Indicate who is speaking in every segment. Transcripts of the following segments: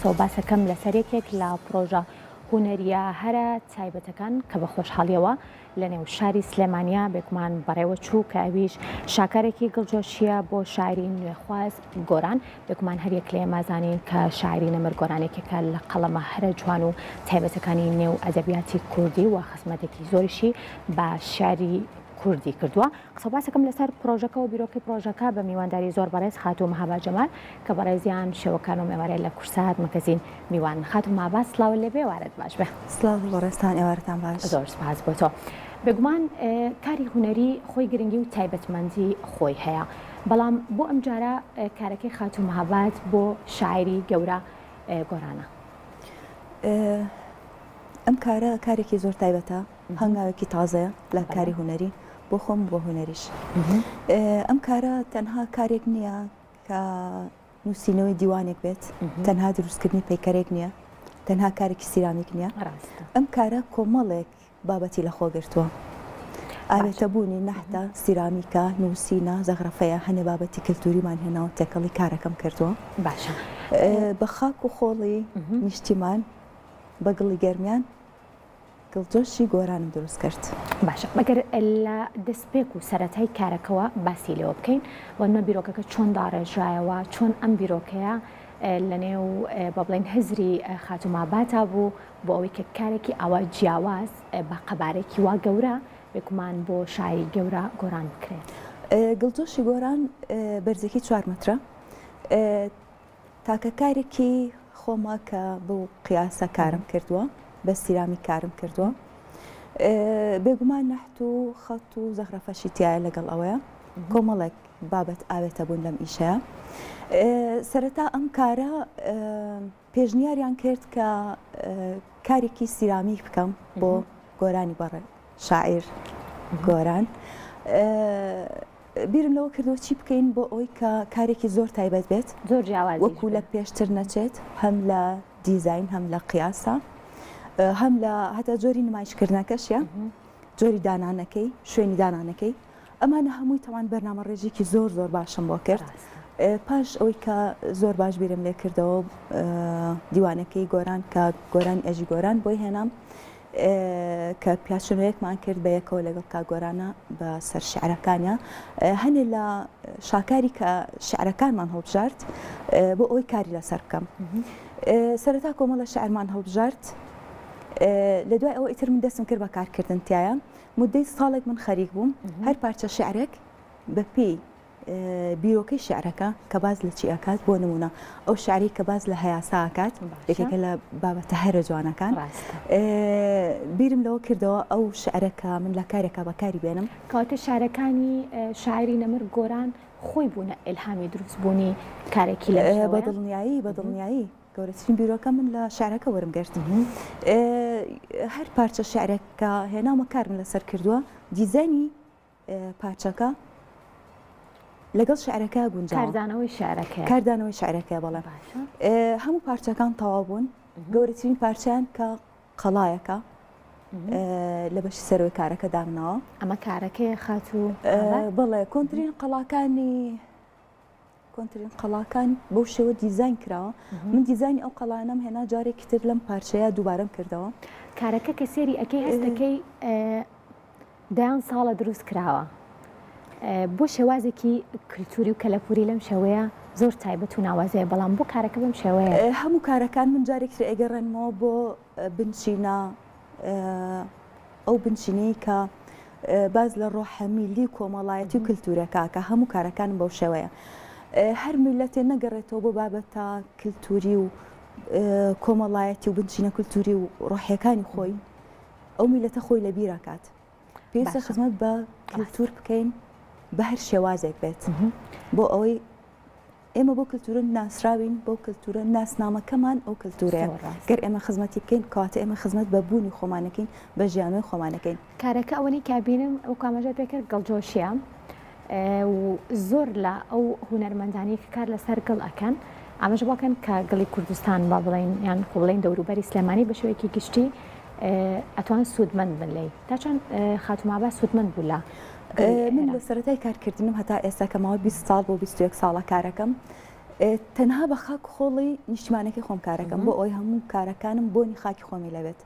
Speaker 1: قسە و باسەکەم لەسەر یەکێک لە پرۆژە هونەریە هەرە تایبەتەکان کە بە خۆشحاڵیەوە لە نێو شاری سلێمانیا بێکمان بەڕێوە چوو کە ئەویش شاکارێکی گڵجۆشیە بۆ شاعری نوێخواز گۆران بێکمان هەریەک لێ مازانین کە شاعری نەمر گۆرانێکێکە لە قەڵەمە هەرە جوان و تایبەتەکانی نێو ئەدەبیاتی کوردی و خزمەتێکی زۆریشی بە شاری کوردی کردووە. قسە باسەکەم لەسەر پرۆژەکە و بیرۆکی پرۆژەکە بە میوانداری زۆر بەڕێز خاتوو مەهابا جەمال کە بەڕێزیان شێوەکان و مێوارێت لە کورسات مەگەزین میوان. خاتوو مەهابا سڵاو لێبێ وارد باش بێ.
Speaker 2: سڵاو بەڕێستان ئێوارتان باش.
Speaker 1: زۆر سپاس بۆ تۆ. بێگومان کاری هونەری خۆی گرنگی و تایبەتمەندی خۆی هەیە، بەڵام بۆ ئەم جارە کارەکەی خاتوو مەهابات بۆ شاعری گەورە گۆرانە.
Speaker 2: ئەم کارە کارێکی زۆر تایبەتە، هەنگاوێکی تازەیە لە کاری هونەری بۆ خۆم بۆ هونەریش. ئەم کارە تەنها کارێک نییە کە نووسینەوەی دیوانێک بێت، تەنها دروستکردنی پەیکەرێک نییە، تەنها کارێکی سیرامیک نییە. ئەم کارە کۆمەڵێک بابەتی لە خۆ گرتووە. ئاوێتەبوونی نەحتە، سیرامیکە، نووسینە، زەغرەفەیە، هەنێ بابەتی کللتوریمان هێناوە تێکەڵی کارەکەم کردووە.
Speaker 1: باشە.
Speaker 2: بە خاک و خۆڵی نیشتیمان بە گڵی گەرمیان گڵجۆشی گۆرانم دروست کرد.
Speaker 1: باشە، مەگەر لە دەستپێک و سەرەتای کارەکەەوە باسی لێوە بکەین وەنمە بیرۆکەکە چۆن داڕێژرایەوە، چۆن ئەم بیرۆکەیە لە نێو بە بڵین هزری خاتوو مەهاباتا بوو بۆ ئەوەی کە کارێکی ئاوا جیاواز بە قەبارێکی وا گەورە بێکمان بۆ شاعری گەورە گۆران بکرێت.
Speaker 2: گڵجۆشی گۆران بەرزێکی 4 مەترە، تاکە کارێکی خۆما کە بۆ قیاسە کارم کردووە، بە سیرامی کارم کردووە، بێگومان نەحت و خەت و زەغرەفەشی تایە لەگەڵ ئەوەیە، کۆمەڵێک بابەت ئاوێتە بوون لەم ئیشەیە. سەرەتا ئەم کارە پێشنیاریان کرد کە کارێکی سیرامیک بکەم بۆ گۆرانی بەڕێ شاعیر گۆران. بیرم لەوە کردەوە چی بکەین بۆ ئەوەی کە کارێکی زۆر تایبەت بێت،
Speaker 1: زۆر جیاواز
Speaker 2: وەکو لە پێشتر نەچێت، هەم لە دیزاین، هەم لە قیاسە، هەم لە هەتا جۆری نمایشکردنەکەشە، جۆری دانانەکەی، شوێنی دانانەکەی. ئەمانە هەمووی تەوان بەرنامە ڕێژێکی زۆر زۆر باشم بۆ کرد. پاش ئەوەی کە زۆر باش بیرم لێ کردەوە دیوانەکەی گۆران کە گۆرانی ئەژی گۆران بۆی هێنام کە پیاشنوەیەکمان کرد بە یەکەوە لەگەڵ کاگۆرانە بە سەر شعرەکانە، هەنێ لە شاکاری کە شعرەکانمان هەڵبژارد بۆ ئەوەی کاری لەسەر بکەم. سەرەتا کۆمەڵە شعرمان هەڵبژارد، لە دوای ئەوە ئیتر من دەستم کرد بە کارکردن تایە. مدەی ساڵێک من خەریک بووم، هەر پارچە شعرێک بە پێی بیرۆکەی شعرەکە کە باز لە چی ئەکات، بۆ نمونە ئەو شعری کە باز لە هەیاسا ئەکات، یەکێکە لە بابەتە هەرە جوانەکان، بیرم لەوە کردەوە ئەو شعرەکە من لە کارێکە بەکاری بێنم.
Speaker 1: کەواتە شارەکانی شاعری نەمر گۆران خۆی بوونە ئیلهامی دروستبوونی کارێکی لە
Speaker 2: بەدڵنیایی گەورەترین بیرۆکە من لە شعرەکە وەرم گرت. هەر پارچە شعرێکە هێناومە کارم لەسەر کردووە، دیزایانی پارچەکە لەگەڵ شعرەکە گونجاوە، کاردانەوەی شعرەکە. بەڵێ هەموو پارچەکان تەواو بوون، گەورەترین پارچیان کە قەڵایەکە لە بەشی سەرەوەی کارەکە دامنەوە.
Speaker 1: ئەمە کارەکەی خاتوو
Speaker 2: بڵێ کۆنتترین قەڵاکان بەو شێوە دیزاین کراوە. من دیزایانی ئەو قەڵانەم هێنا جارێکی تر لەم پارچەیە دووبارەم کردەوە.
Speaker 1: کارەکە کە سێری ئەەکەی هەستەکەی دایان ساڵە دروست کراوە بۆ شێوازێکی کللتوری و کەلەپوری لەم شێوەیە زۆر تایبەت و ناوازەیە، بەڵام بۆ کارەکە بەم شێوەیە
Speaker 2: هەموو کارەکان من جارێکتر ئەگەڕێنمەوە بۆ بنچینە ئەو بنچینەی کە باز لە ڕۆحەمیلی کۆمەڵایەتی و کللتورەکە کە هەموو کارەکانم بەو شێوەیە. هەر میلەتێ نەگەڕێتەوە بۆ بابەتە کللتوری و کۆمەڵایەتی و بنچینە کللتوری و ڕۆحیەکانی خۆی، ئەو میلەتە خۆی لە بیرەکات. پێویستە خزمەت بە کللتور بکەین بە هەر شێوازێک بێت، بۆ ئەوەی ئێمە بۆ کللتورە ناسراوین، بۆ کللتورە ناسنامەکەمان ئەو کللتورەیە. گەر ئێمە خزمەتی بکەین کاتە ئێمە خزمەت بە بوونی خۆمانەکەین، بە ژیانەوەی خۆمانەکەین.
Speaker 1: کارەکە ئەوەی کابینم ئەو کامەژە پێکرد گەڵجۆشیە و زۆر لە ئەو هونەرمەندانی کە کار لەسەر گەڵ ئەکەن ئاماژ بۆکەن کە گەڵی کوردستان با بڵین یان بڵین دەوروبەری سلێمانی بە شێوەیەکی گشتی ئەتوان سوودمەند بن لێی. تا چەند خاتوو مەهابا سوودمەند بوو لە
Speaker 2: من لە سەرەتای کارکردنم هەتا ئێستا کە ماوەی 20 ساڵ بۆ 21 ساڵە کارەکەم تەنها بە خاک خۆڵی نیشتمانەکەی خۆم کارەکەم بۆ ئەوی هەموو کارەکانم بۆنی خاکی خۆمی لەبێت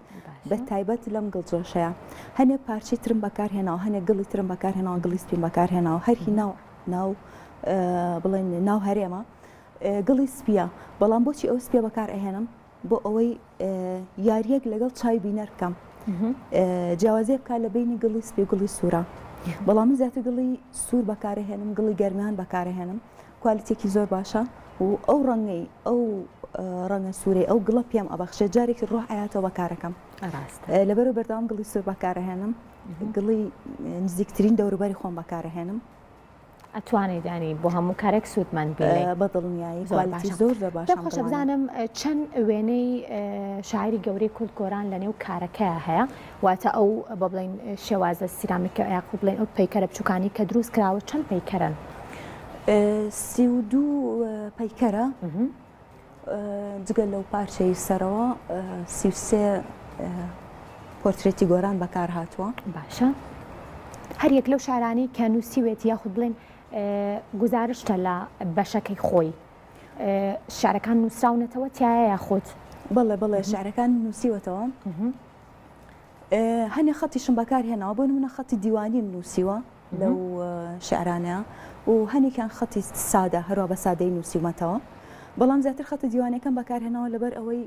Speaker 2: بە تایبەت لەم گڵجۆشەیە هەنێ پارچی ترم بەکارهێناوە هەنێک گڵی ترم بەکارهێناوە گڵی سپین بەکارهێناوە هەرهی ناو بڵێن ناو هەرێمە گڵی سپیە بەڵام بۆچی ئەو سپیە بەکار ئەهێنم بۆ ئەوەی یاریەک لەگەڵ چای بینەر بکەم جیاوازێ بکە لە بینی گڵی سپی و گڵی سوورە بەڵام زیاتر گڵی سوور بەکارهێنم گڵی گەرمیان بەکارهێنم کوالیتێکی زۆر باشە و ئەو ڕەنگەی ئەو ڕەنگە سوورەی ئەو گڵە پێم ئەبەخشێ جارێکی ڕۆح ئاياتەوە بەکارەکەم لەبەرەوە بەردەوام گڵی سوور بەکارهێنم گڵی نزیکترین دەوروبەری خۆم بەکارهێنم
Speaker 1: ئەتوانێت دانی بۆ هەموو کارێک سوودمەند بێ
Speaker 2: بە دڵنیایی کوالیتی زۆر باش
Speaker 1: خۆشە بزانم چەند وێنەی شاعری گەورەی کورد گۆران لە نێو کارەکەیە هەیە واتە ئەو بە بڵین شێوازە سیرامیکە یاخو بڵێن ئەو پەیکەرە بچووکانی کە دروست کراوە چەند پەیکەرن
Speaker 2: 32 پەیکەرە جگەل لەو پارچەی سەرەوە 33 پۆرترێتی گۆران بەکار هاتووە
Speaker 1: باشە هەر یەک لەو شارانی کە نووسیوێت یاخود بڵێن گزارشتە لە بەشەکەی خۆی شارەکان نووسراونەتەوە تایە یاخود
Speaker 2: بەڵێ شارەکان نووسیوەتەوە هەنێ خەتیشم بەکار هێناوە بۆ نمونە خەتی دیوانیم نووسیوە لەو شعرانەیە و هەنێکیان خەتی سادە هەروە بە سادەی نووسیومەتەوە بەڵام زیاتر خەتە دیوانەکەم بەکارهێناوە لەبەر ئەوەی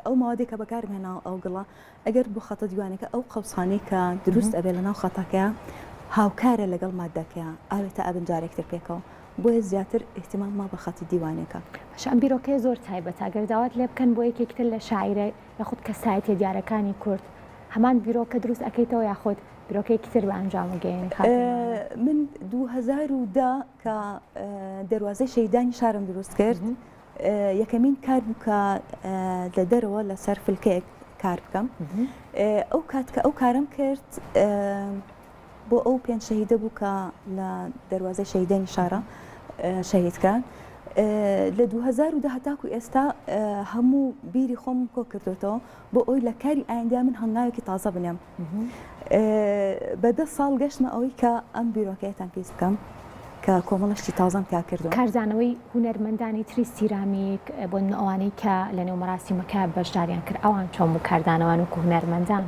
Speaker 2: ئەو ماوەدێک کە بەکارهێناوە ئەو گڵە ئەگەر بۆ خەتە دیوانەکە ئەو قەوسخانەی کە دروست ئەبێ لەناو خەتەکەیە هاوکارە لەگەڵ مادەکەیە ئاوێتە ئەبن جارێکتر پێکەوە بۆیە زیاتر احتیمال ما بە خەتی دیوانەکە
Speaker 1: ئەم بیرۆکەی زۆر تایبەتە ئەگەر داوات لێ بکەن بۆ یەکێکتر لە شاعیرە یاخود کەسایەتە دیارەکانی کورد هەمان بیرۆکە دروست ئەەکەیتەوە یاخود بیرۆکەیەکی تر بە ئەنجامگەین
Speaker 2: من 2010 کە دەواازەی شەیدانی شارم دروست کرد یەکەمین کار بوو کە لە دەرەوە لەسەر فلکەیەک کار بکەم ئەو کات کە ئەو کارم کرد بۆ ئەو پێنج شەهیدە بوو کە لە دەواازەی شەیدانی شارە شەهیدکان لە 2010 هەتاکو ئێستا هەموو بیری خۆم کۆ کردوێتەوە بۆ ئەوی لە کاری ئایندا من هەنگاوێکی تازە بنێم بە 10 ساڵ گەشتمە ئەوەی کە ئەم بیرۆکەیەتان پێیس بکەم کە کۆمەڵشتی تازەم کا کردو
Speaker 1: کارزانەوەی هونەرمەندانی تری سیرامیک بۆ ئەوانەی کە لە نێو مەراسیمەکە بەشداریان کرد ئەوان چۆن بوو کاردانەوان و هونەرمەندان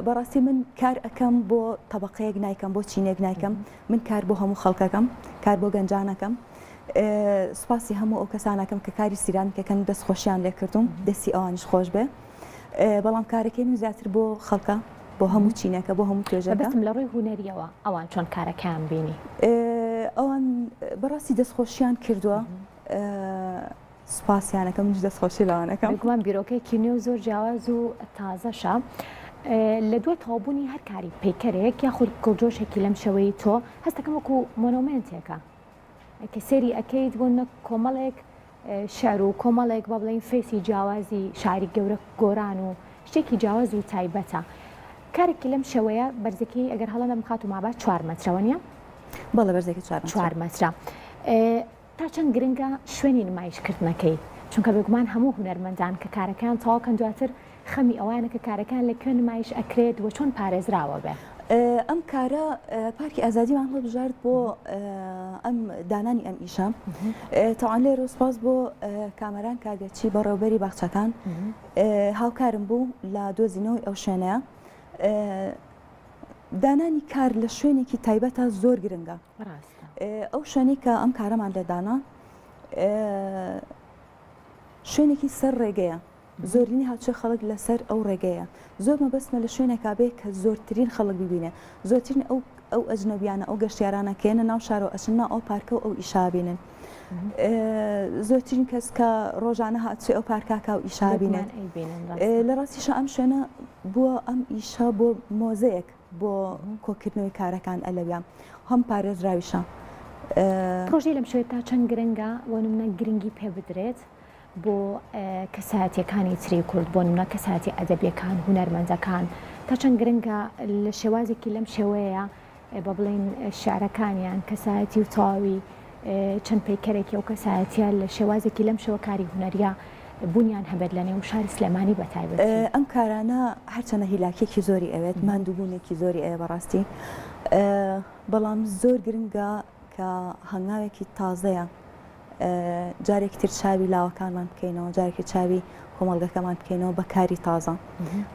Speaker 2: بەڕاستی من کار ئەەکەم بۆ طبقەیەک نایکەم بۆ چینێک نایکەم من کار بۆ هەموو خەڵکەکەم کار بۆ گەنجانەکەم سوپاسی هەموو ئەو کەسانەکەم کە کاری سیرامیکەکەن دەستخۆشیان لێ کردوم دەستی ئەوانش خۆش بێ بەڵام کارەکەی من زیاتر بۆ خەڵکە بۆ هەموو چینەکە بۆ هەموو توێژەکە
Speaker 1: بەستم لە ڕووی هونەریەوە ئەوان چۆن کارەکەیان بینی
Speaker 2: ئەوان بەڕاستی دەستخۆشیان کردووە سوپاسیانەکە منش دەستخۆشی لەوانەکەم
Speaker 1: گومان بیرۆکەیەکی نوێ و زۆر جیاواز و تازەشە لە دوای تەوابوونی هەر کاری پەیکەرێک یاخود گڵجۆشێکی لەم شەوەی تۆ هەستەکەم وەکو مۆنۆمنتێکە کە سێری ئەەکەیت بۆ کۆمەڵێک شعر و کۆمەڵێک بە بڵین فێسی جیاوازی شاعری گەورە گۆران و شتێکی جیاواز و تایبەتە کارێکی لەم شەوەیە بەرزەکەی ئەگەر هەڵەنە بخات و مابات 4 مەترەوە نیە؟
Speaker 2: بەڵێ بەرزێکی
Speaker 1: 4 مەترە تا چەند گرنگە شوێنی نمایشکردنەکەی چونکە بێگومان هەموو هونەرمەندان کە کارەکان تەواوکەن دواتر خەمی ئەوانە کە کارەکان لەکوێ نمایش ئەکرێت و چۆن پارێزراوە بێ
Speaker 2: ئەم کارە پارکی ئازادیمان هەڵبژارد بۆ ئەم دانانی ئەم ئیشە تاوان لێ ڕۆسپاس بۆ کامەران کاگەچی بەڕێوەبەری باخچەکان هاوکارم بوو لە دۆزینەوەی ئەو شوێنەیە دانانی کار لە شوێنێکی تایبەتە زۆر گرنگە ئەو شوێنی کە ئەم کارەمان لێدانا شوێنێکی سەر ڕێگەیە زۆرینی هاوچێ خەڵک لەسەر ئەو ڕێگەیە زۆر مەبەستمە لە شوێنێکا بێ کە زۆرترین خەڵک ببینێ زۆرترین ئەو ئەجنەبیانە ئەو گەشتیارانە کێنە ناو شارەوە ئەچنە ئەو پارکە و ئەو ئیشابینن زۆرترین کەس کە ڕۆژانە هاتوێ ئەو پارکاکە و ئیشابینێن لە ڕاستیشە ئەم شوێنە بووە ئەم ئیشە بۆ مۆزەیەک بۆ کۆکردنەوەی کارەکان ئەلەویان هەم پارێزراویشە
Speaker 1: پرۆژەی لەم شوێت تا چەند گرنگە بۆ نمونە گرنگی پێ بدرێت بۆ کەسایەتیەکانی تری کورد بۆ نمونە کەسایەتی ئەدەبیەکان هونەرمەندەکان تا چەند گرنگە لە شێوازێکی لەم شێوەیە بە بڵین شعرەکانیان کەسایەتی و تەواوی چەند پەیکەرێکی ئەو کەسایەتیە لە شێوازێکی لەم شێوە کاری هونەریە بوونیان هەبێت لە نێو شاری سلێمانی بەتایبەت
Speaker 2: ئەم کارانە هەرچەنە هیلاکێکی زۆری ئەوێت ماندووبوونێکی زۆری ئەوێ بەڕاستی بەڵام زۆر گرنگە کە هەنگاوێکی تازەیە جارێکتر چاوی لاوەکانمان بکەینەوە جارێکی چاوی کۆمەڵگەکەمان بکەینەوە بە کاری تازە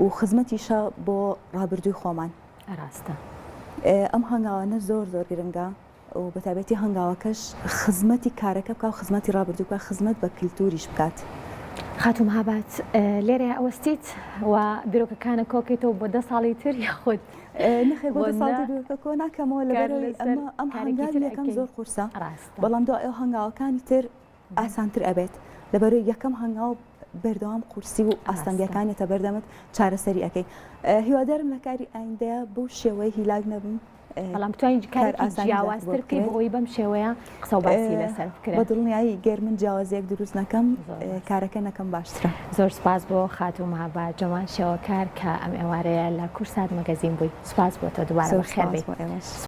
Speaker 2: و خزمەتیشە بۆ ڕابردووی خۆمان
Speaker 1: ڕاستە
Speaker 2: ئەم هەنگاوانە زۆر زۆر گرنگە و بەتابەتی هەنگاوەکەش خزمەتی کارەکە بکە و خزمەتی ڕابردوو بکە خزمەت بە کللتوریش بکات.
Speaker 1: خاتوم هابات لێرە ئەوەستیت و بیرۆکەکانە کۆکێتەوە بۆ 10 ساڵی تر یاخود
Speaker 2: نەخێ بۆ ساڵی کۆ ناکەمەوە لەبەرەوەی ئەم هەنگاوی یەکەم زۆر قورسە بەڵام دو ئەو هەنگاوەکانی تر ئاسانتر ئەبێت لەبەرەوەی یەکەم هەنگاو بەردەوام قورسی و ئاستەمبیەکانێتە بەردەمت چارەسەری ئەەکەی هیوادارم لە کاری ئایندەیە بۆ شێوەی هیلاک نەبم
Speaker 1: بەڵام توانین کارێکی جیاوازتر بکەی بۆی بەم شێوەیە قسە و باسی لەسەر بکرێت
Speaker 2: بە دڵنیایی گەر من جیاوازیەک دروست نەکەم کارەکە نەکەم باشترە.
Speaker 1: زۆر سپاس بۆ خاتوم هابات جەمال شێوەکار کە ئەم ئێوارەیە لە کورسات مەگەزین بووی. سپاس بۆ تۆ دووبارە بەخێر بێت.